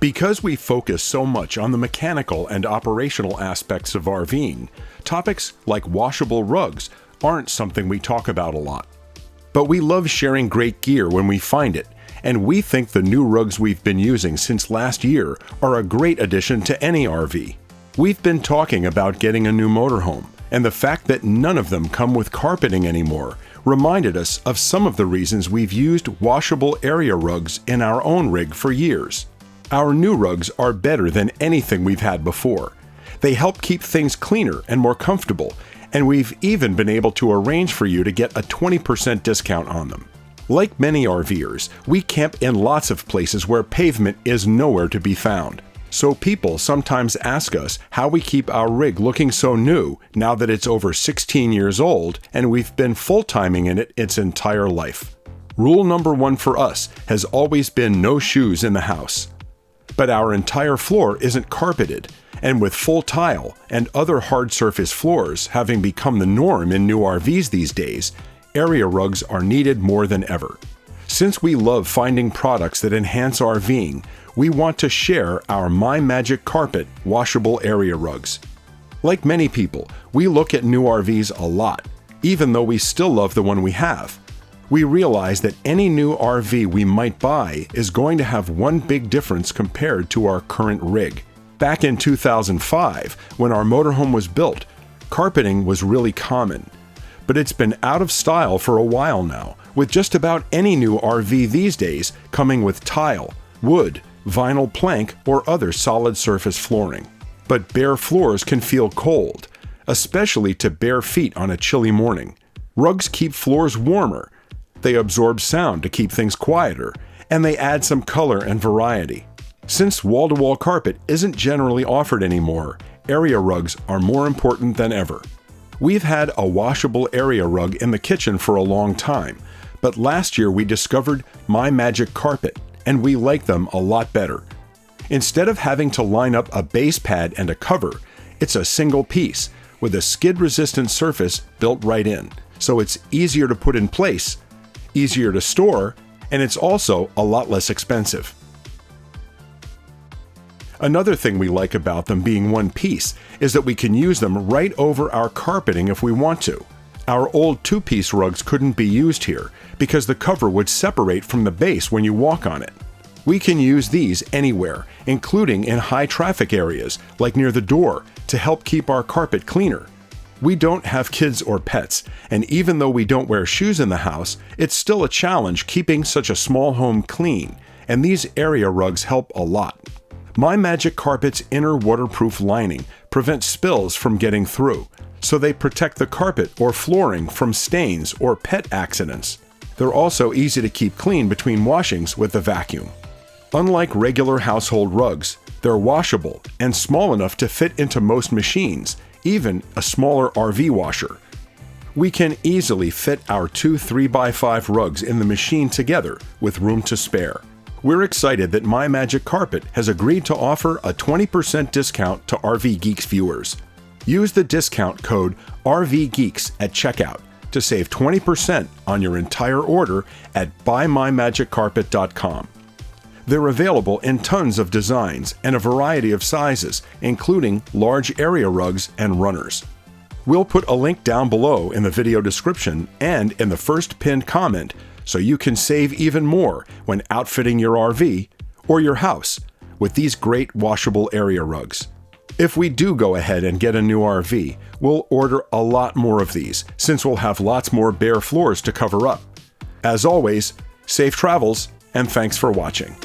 Because we focus so much on the mechanical and operational aspects of RVing, topics like washable rugs aren't something we talk about a lot. But we love sharing great gear when we find it, and we think the new rugs we've been using since last year are a great addition to any RV. We've been talking about getting a new motorhome, and the fact that none of them come with carpeting anymore reminded us of some of the reasons we've used washable area rugs in our own rig for years. Our new rugs are better than anything we've had before. They help keep things cleaner and more comfortable, and we've even been able to arrange for you to get a 20% discount on them. Like many RVers, we camp in lots of places where pavement is nowhere to be found. So people sometimes ask us how we keep our rig looking so new now that it's over 16 years old and we've been full-timing in it its entire life. Rule number one for us has always been no shoes in the house. But our entire floor isn't carpeted, and with full tile and other hard surface floors having become the norm in new RVs these days, area rugs are needed more than ever. Since we love finding products that enhance RVing, we want to share our My Magic Carpet washable area rugs. Like many people, we look at new RVs a lot, even though we still love the one we have. We realize that any new RV we might buy is going to have one big difference compared to our current rig. Back in 2005, when our motorhome was built, carpeting was really common. But it's been out of style for a while now, with just about any new RV these days coming with tile, wood, vinyl plank, or other solid surface flooring. But bare floors can feel cold, especially to bare feet on a chilly morning. Rugs keep floors warmer. They absorb sound to keep things quieter, and they add some color and variety. Since wall-to-wall carpet isn't generally offered anymore, area rugs are more important than ever. We've had a washable area rug in the kitchen for a long time, but last year we discovered My Magic Carpet, and we like them a lot better. Instead of having to line up a base pad and a cover, it's a single piece with a skid-resistant surface built right in, so it's easier to put in place, easier to store, and it's also a lot less expensive. Another thing we like about them being one piece is that we can use them right over our carpeting if we want to. Our old two-piece rugs couldn't be used here because the cover would separate from the base when you walk on it. We can use these anywhere, including in high traffic areas like near the door, to help keep our carpet cleaner. We don't have kids or pets, and even though we don't wear shoes in the house, it's still a challenge keeping such a small home clean, and these area rugs help a lot. My Magic Carpet's inner waterproof lining prevents spills from getting through, so they protect the carpet or flooring from stains or pet accidents. They're also easy to keep clean between washings with a vacuum. Unlike regular household rugs, they're washable and small enough to fit into most machines, even a smaller RV washer. We can easily fit our two 3x5 rugs in the machine together with room to spare. We're excited that My Magic Carpet has agreed to offer a 20% discount to RVgeeks viewers. Use the discount code RVgeeks at checkout to save 20% on your entire order at buymymagiccarpet.com. They're available in tons of designs and a variety of sizes, including large area rugs and runners. We'll put a link down below in the video description and in the first pinned comment so you can save even more when outfitting your RV or your house with these great washable area rugs. If we do go ahead and get a new RV, we'll order a lot more of these since we'll have lots more bare floors to cover up. As always, safe travels and thanks for watching.